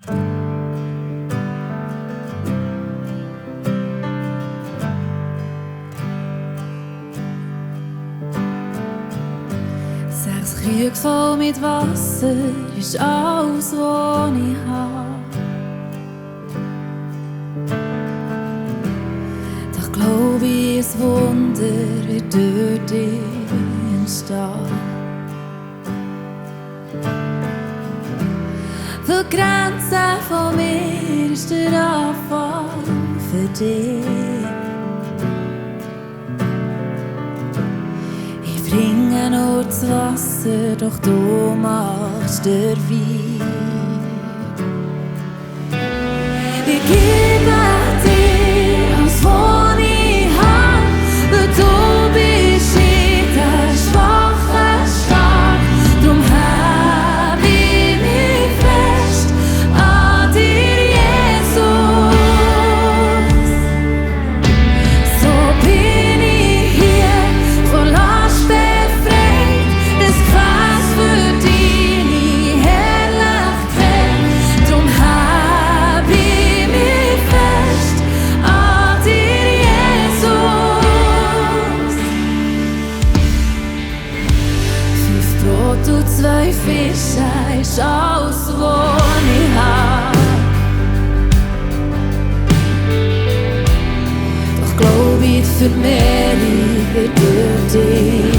Sechs Krüge voll mit Wasser ist alles, was ich habe. Doch glaub ich, ein Wunder wird durch dich entstehen. Für die Grenze von mir ist der Anfang für dich. Ich bringe nur das Wasser, doch du machst den Wein. Ich gebe dir alles, was ich habe, weil du bist jeder Schwache stark. Drum hab ich mich fest an dir, Jesus. So bin ich hier vor Last befreit, das Gefäß für deine Herrlichkeit. Drum hab ich mich fest an dir, Jesus. 5 Brot und 2 Fische ist alles, was ich hab. Doch glaub ich, für mehr wird durch dich